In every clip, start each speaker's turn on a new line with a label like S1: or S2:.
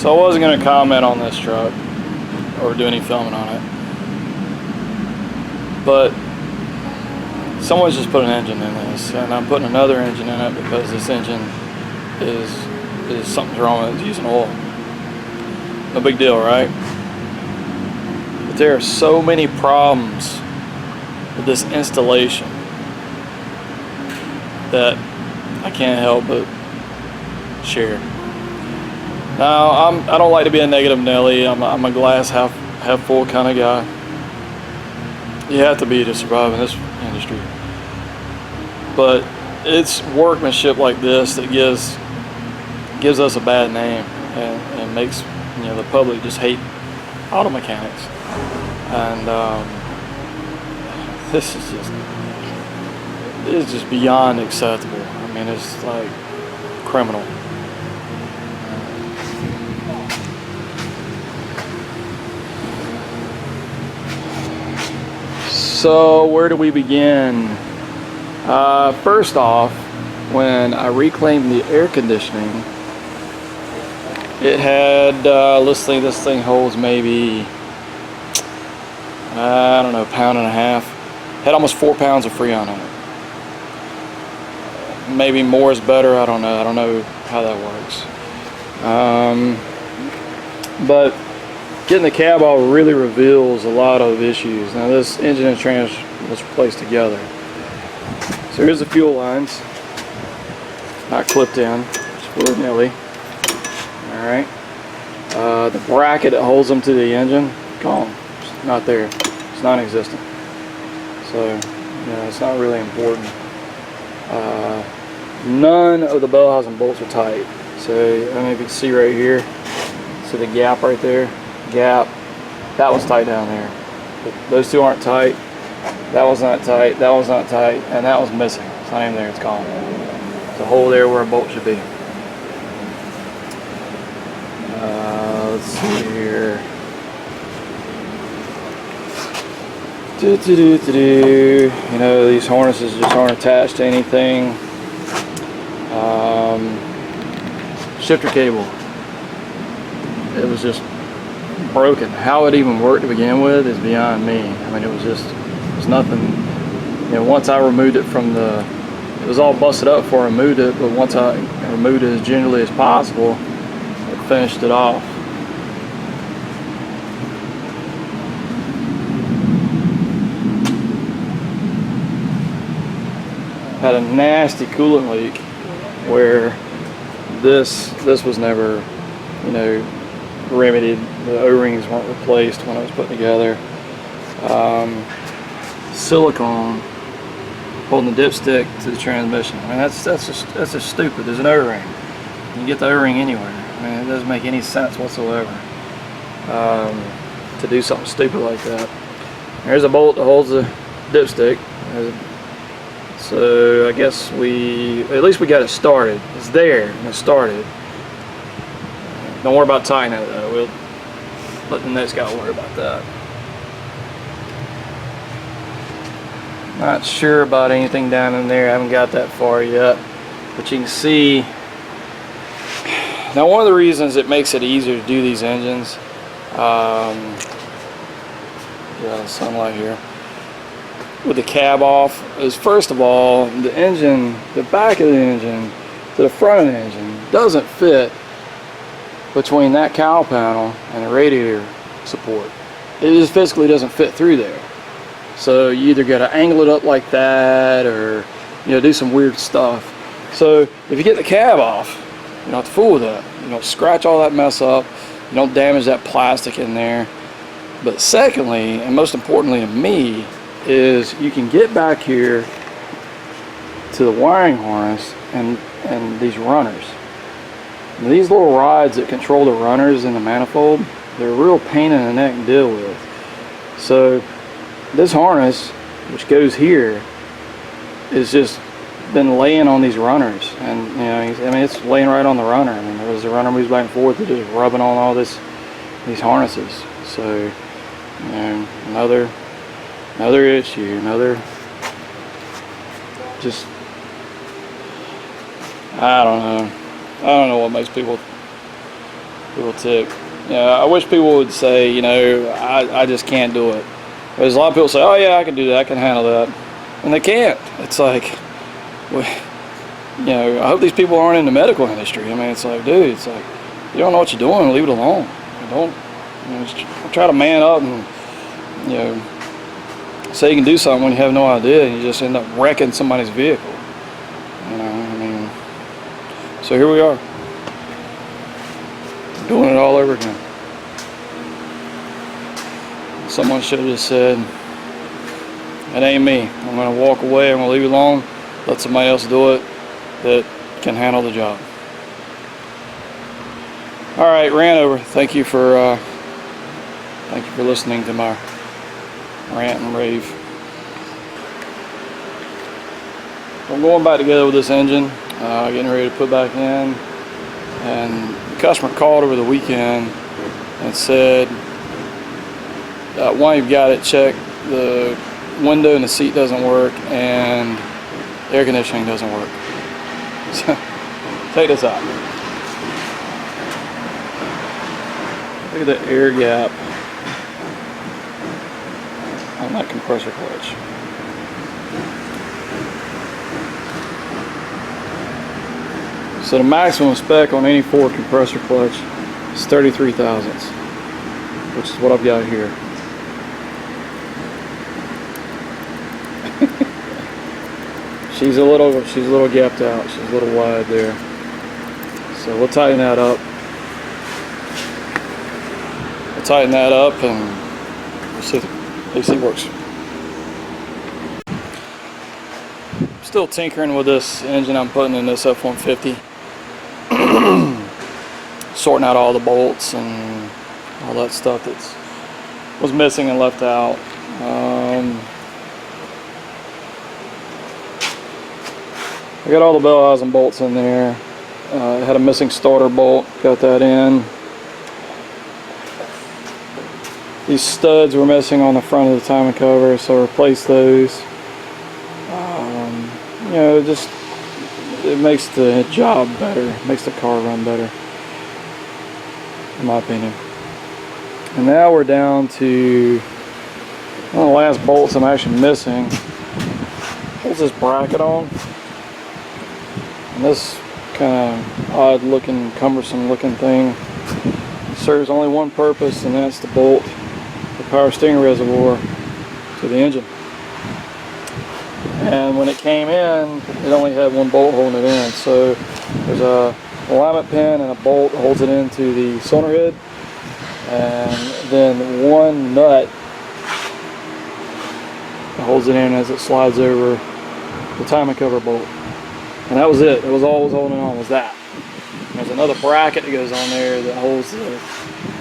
S1: So I wasn't going to comment on this truck or do any filming on it, but someone's just put an engine in this, and I'm putting another engine in it because this engine is something's wrong with it. It's using oil. No big deal, right? But there are so many problems with this installation that I can't help but share. Now, I don't like to be a negative Nelly. I'm a glass half full kind of guy. You have to be to survive in this industry. But it's workmanship like this that gives us a bad name and makes the public just hate auto mechanics. And this is just beyond acceptable. I mean, it's like criminal. So where do we begin? First off, when I reclaimed the air conditioning, it had, let's see, this thing holds maybe, I don't know, £1.5 pounds. Had almost 4 pounds of Freon on it. Maybe more is better, I don't know. I don't know how that works. But getting the cab off really reveals a lot of issues. Now this engine and trans was placed together. So here's the fuel lines, not clipped in, just willy-nilly. Alright. The bracket that holds them to the engine, gone. It's not there. It's non-existent. So, it's not really important. None of the bell housing bolts are tight. So, I don't know if you can see right here. See the gap right there? Gap. That was tight down there. But those two aren't tight. That was not tight. That was not tight. And that was missing. It's not even there. It's gone. There's a hole there where a bolt should be. Let's see here. These harnesses just aren't attached to anything. Shifter cable. It was just broken. How it even worked to begin with is beyond me. I mean, it was nothing. Once I removed it from it was all busted up before I removed it, but once I removed it as gingerly as possible, it finished it off. Had a nasty coolant leak where this was never, remedied. The O-rings weren't replaced when it was put together. Silicone holding the dipstick to the transmission. I mean, that's just stupid. There's an O-ring. You can get the O-ring anywhere. I mean, it doesn't make any sense whatsoever to do something stupid like that. There's a bolt that holds the dipstick. So I guess at least we got it started. It's there and it started. Don't worry about tightening it though. We'll let the next guy worry about that. Not sure about anything down in there. I haven't got that far yet. But you can see. Now one of the reasons it makes it easier to do these engines, sunlight here, with the cab off, is first of all, the back of the engine to the front of the engine doesn't fit between that cowl panel and the radiator support. It just physically doesn't fit through there. So you either got to angle it up like that or do some weird stuff. So if you get the cab off, you don't have to fool with that. You don't scratch all that mess up. You don't damage that plastic in there. But secondly, and most importantly to me, is you can get back here to the wiring harness and these runners. Now, these little rods that control the runners in the manifold, they're a real pain in the neck to deal with. So this harness, which goes here, is just been laying on these runners, and it's laying right on the runner. I mean, as the runner moves back and forth, it's just rubbing on all these harnesses. So another issue, just, I don't know what makes people People tick. I wish people would say, I just can't do it. There's a lot of people say, oh yeah, I can do that, I can handle that, and they can't. It's like, well, I hope these people aren't in the medical industry. I mean, it's like, dude, it's like, you don't know what you're doing, leave it alone. Don't, just try to man up and, say you can do something when you have no idea, and you just end up wrecking somebody's vehicle. So here we are, doing it all over again. Someone should have just said, it ain't me. I'm going to walk away, I'm going to leave it alone, let somebody else do it that can handle the job. All right, rant over. Thank you for listening to my rant and rave. I'm going back together with this engine, getting ready to put back in, and the customer called over the weekend and said, while you've got it, check the window and the seat doesn't work and the air conditioning doesn't work. So take this out. Look at the air gap on that compressor clutch. So the maximum spec on any Ford compressor clutch is 33 thousandths, which is what I've got here. She's a little gapped out. She's a little wide there. So we'll tighten that up. We'll tighten that up and we'll see if the AC works. Still tinkering with this engine I'm putting in this f-150. Sorting out all the bolts and all that stuff that was missing and left out. I got all the bell housing bolts in there. It had a missing starter bolt, got that in. These studs were missing on the front of the timing cover, so I replaced those. It makes the job better, makes the car run better, in my opinion. And now we're down to one of the last bolts I'm actually missing. Holds this bracket on. And this kind of odd looking, cumbersome looking thing serves only one purpose, and that's to bolt the power steering reservoir to the engine. And when it came in, it only had one bolt holding it in. So there's a alignment pin and a bolt that holds it into the cylinder head, and then one nut that holds it in as it slides over the timing cover bolt. And that was it. It was all it was holding on was that. There's another bracket that goes on there that holds the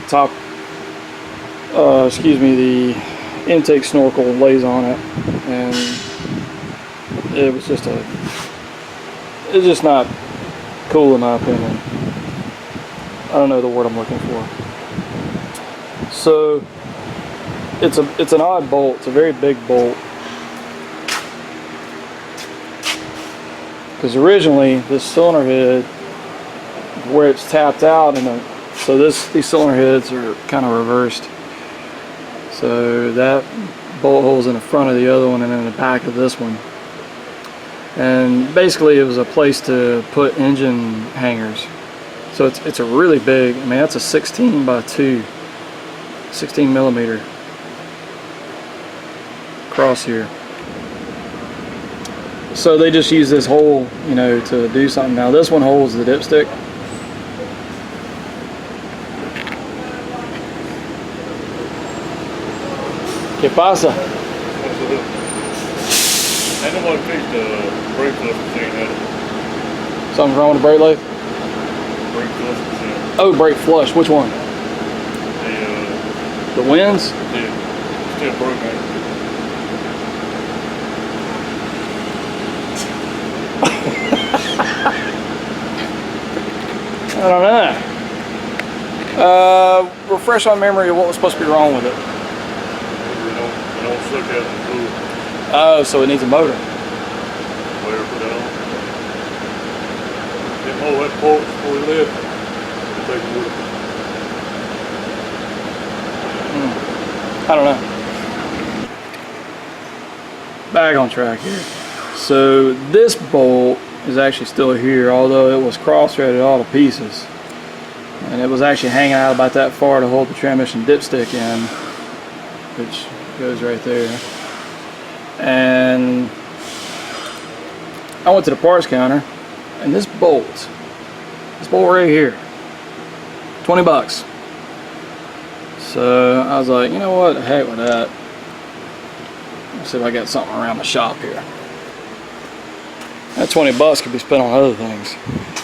S1: top, the intake snorkel lays on it, and it's just not cool in my opinion. I don't know the word I'm looking for. So it's an odd bolt. It's a very big bolt. Because originally this cylinder head, where it's tapped out, so these cylinder heads are kind of reversed. So that bolt hole's in the front of the other one and in the back of this one. And basically it was a place to put engine hangers. So it's a really big, that's a 16 by 2, 16 millimeter cross here. So they just use this hole, to do something. Now this one holds the dipstick. ¿Qué pasa?
S2: I don't want to fix the brake flush machine.
S1: Something's wrong with the brake lathe?
S2: Brake flush machine.
S1: Oh, brake flush. Which one?
S2: The
S1: The winds?
S2: yeah, still broken.
S1: I don't know. Refresh my memory of what was supposed to be wrong with it.
S2: It don't suck out the fluid.
S1: Oh, so it needs a motor.
S2: Whatever, put that on. Then hold that port before we lift. Take it with it.
S1: I don't know. Back on track here. So this bolt is actually still here, although it was cross-threaded all to pieces. And it was actually hanging out about that far to hold the transmission dipstick in, which goes right there. And I went to the parts counter, and this bolt right here, 20 bucks. So I was like, you know what, the heck with that. Let's see if I got something around the shop here. That 20 bucks could be spent on other things.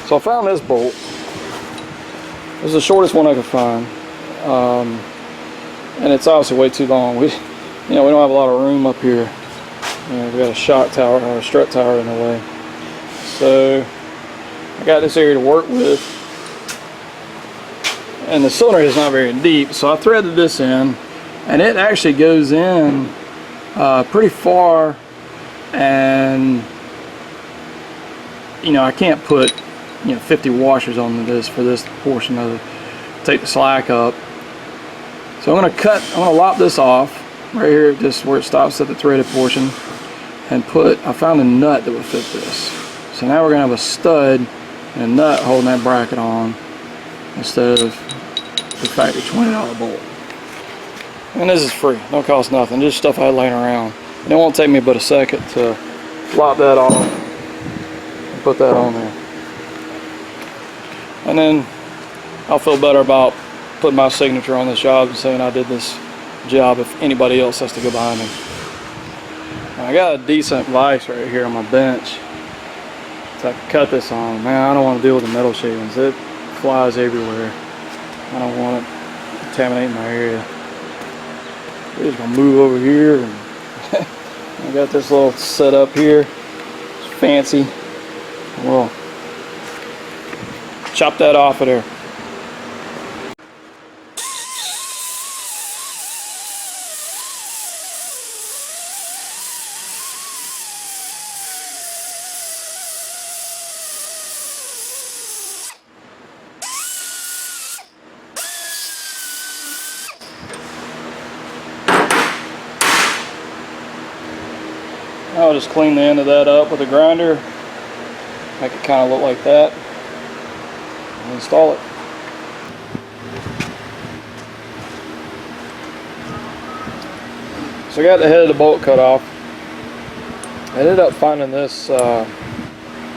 S1: So I found this bolt. It was the shortest one I could find. And it's obviously way too long. We don't have a lot of room up here. We got a shock tower or a strut tower in the way. So I got this area to work with. And the cylinder is not very deep, so I threaded this in, and it actually goes in pretty far. And I can't put 50 washers on this for this portion of it, take the slack up. So I'm going to lop this off right here, just where it stops at the threaded portion, and I found a nut that would fit this. So now we're going to have a stud and a nut holding that bracket on instead of the factory $20 bolt. And this is free, don't cost nothing, just stuff I had laying around. And it won't take me but a second to lop that off and put that on there. And then I'll feel better about putting my signature on this job and saying I did this job if anybody else has to go behind me. Now, I got a decent vise right here on my bench, so I can cut this on. Man, I don't want to deal with the metal shavings. It flies everywhere. I don't want it contaminating my area. We're just gonna move over here, and I got this little setup here. It's fancy. We'll chop that off of there. I'll just clean the end of that up with a grinder, make it kind of look like that, and install it. So I got the head of the bolt cut off. I ended up finding this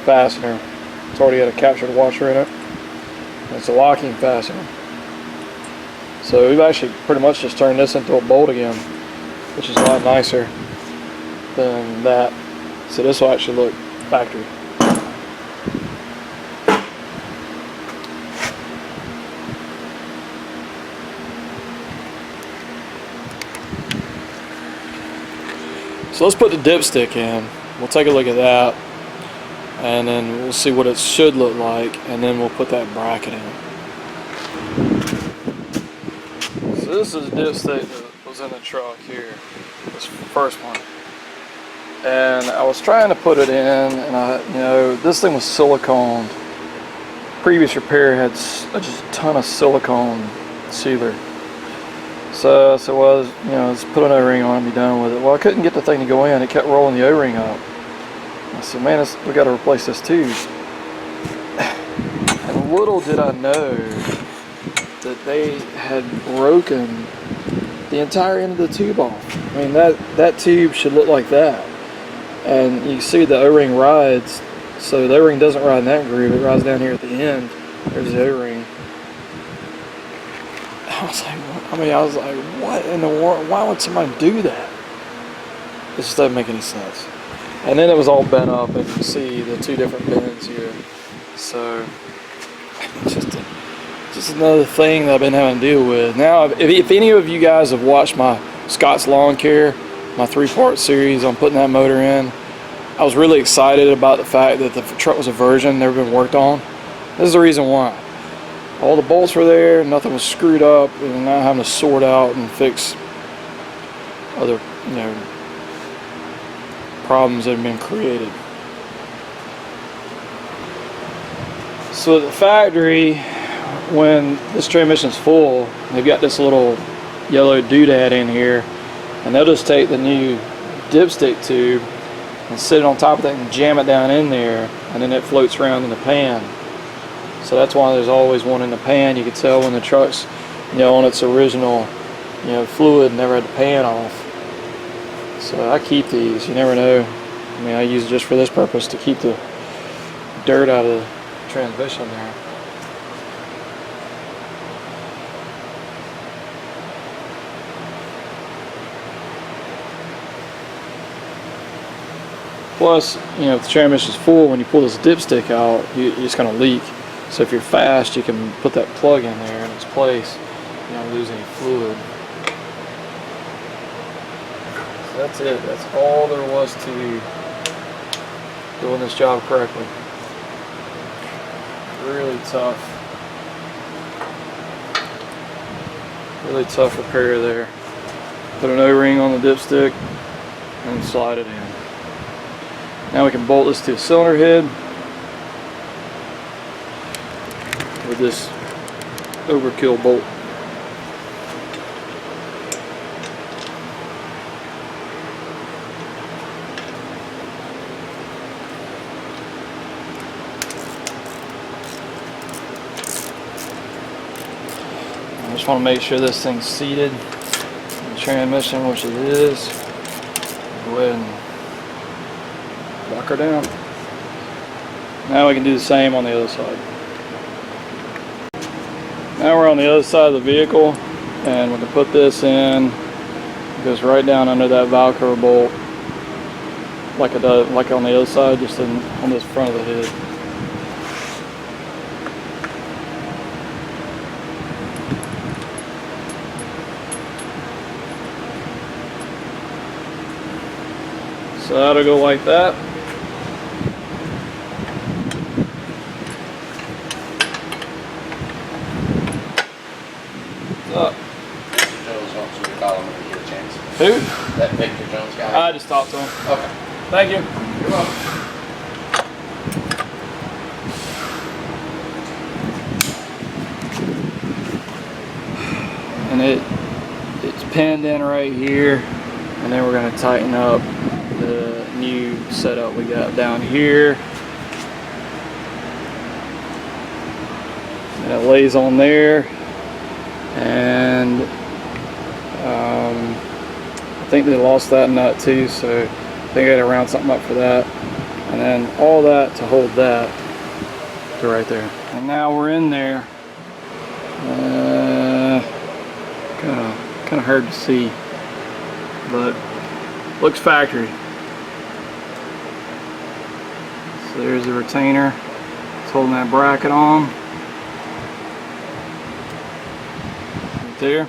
S1: fastener. It's already got a captured washer in it. It's a locking fastener. So we've actually pretty much just turned this into a bolt again, which is a lot nicer than that. So this will actually look factory. So let's put the dipstick in. We'll take a look at that, and then we'll see what it should look like, and then we'll put that bracket in. So this is the dipstick that was in the truck here, this first one. And I was trying to put it in, and this thing was siliconed. Previous repair had just a ton of silicone sealer. So I said, well, let's put an O-ring on and be done with it. Well, I couldn't get the thing to go in. It kept rolling the O-ring up. I said, man, we got to replace this tube. And little did I know that they had broken the entire end of the tube off. I mean, that tube should look like that. And you see the O-ring rides, so the O-ring doesn't ride in that groove, it rides down here at the end. There's the O-ring. I was like, what in the world? Why would somebody do that? It just doesn't make any sense. And then it was all bent up, and you can see the two different bends here. So, just another thing that I've been having to deal with. Now, if any of you guys have watched my Scott's Lawn Care, my 3-part series on putting that motor in, I was really excited about the fact that the truck was a version, never been worked on. This is the reason why. All the bolts were there, nothing was screwed up, and now having to sort out and fix other, problems that have been created. So at the factory, when this transmission's full, they've got this little yellow doodad in here, and they'll just take the new dipstick tube and sit it on top of that and jam it down in there, and then it floats around in the pan. So that's why there's always one in the pan. You can tell when the truck's, you know, on its original, you know, fluid, never had the pan off. So I keep these. You never know. I mean, I use it just for this purpose, to keep the dirt out of the transmission there. Plus, you know, if the transmission's full, when you pull this dipstick out, it's going to leak. So if you're fast, you can put that plug in there in its place. You don't lose any fluid. So that's it. That's all there was to doing this job correctly. Really tough. Really tough repair there. Put an O-ring on the dipstick and slide it in. Now we can bolt this to the cylinder head with this overkill bolt. I just want to make sure this thing's seated in the transmission, which it is. Go ahead and lock her down. Now we can do the same on the other side. Now we're on the other side of the vehicle, and we can put this in. It goes right down under that valve cover bolt, like it does, like on the other side, just on this front of the head. So that'll go like that. Up.
S3: Jones wants you to call him when you get a chance.
S1: Who?
S3: That Victor Jones guy.
S1: I just talked to him.
S3: Okay.
S1: Thank you.
S3: You're welcome.
S1: And it's pinned in right here, and then we're going to tighten up the new setup we got down here, and it lays on there. And I think they lost that nut too, so I think I got to round something up for that, and then all that to hold that to right there. And now we're in there. Kind of hard to see, but looks factory. So there's the retainer. It's holding that bracket on right there.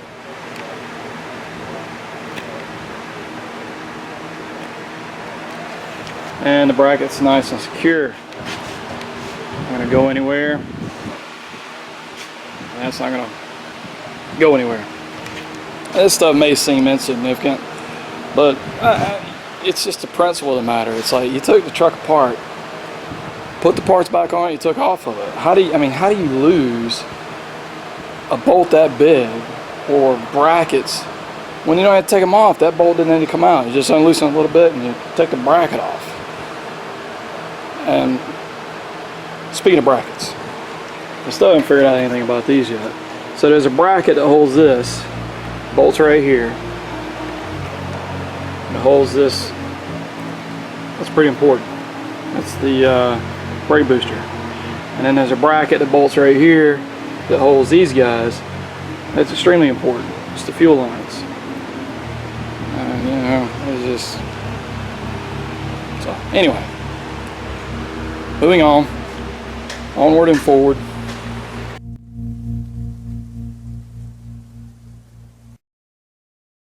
S1: And the bracket's nice and secure. Not gonna go anywhere. And that's not gonna go anywhere. This stuff may seem insignificant, but it's just the principle of the matter. It's like you took the truck apart, put the parts back on it, you took off of it. How do you lose a bolt that big, or brackets, when you don't have to take them off? That bolt didn't need to come out. You just unloosen it a little bit and you take the bracket off. And speaking of brackets, I still haven't figured out anything about these yet. So there's a bracket that holds this, bolts right here. It holds this. That's pretty important. That's the brake booster. And then there's a bracket that bolts right here that holds these guys. That's extremely important. It's the fuel lines. You know, it's just. So anyway, moving on, onward and forward.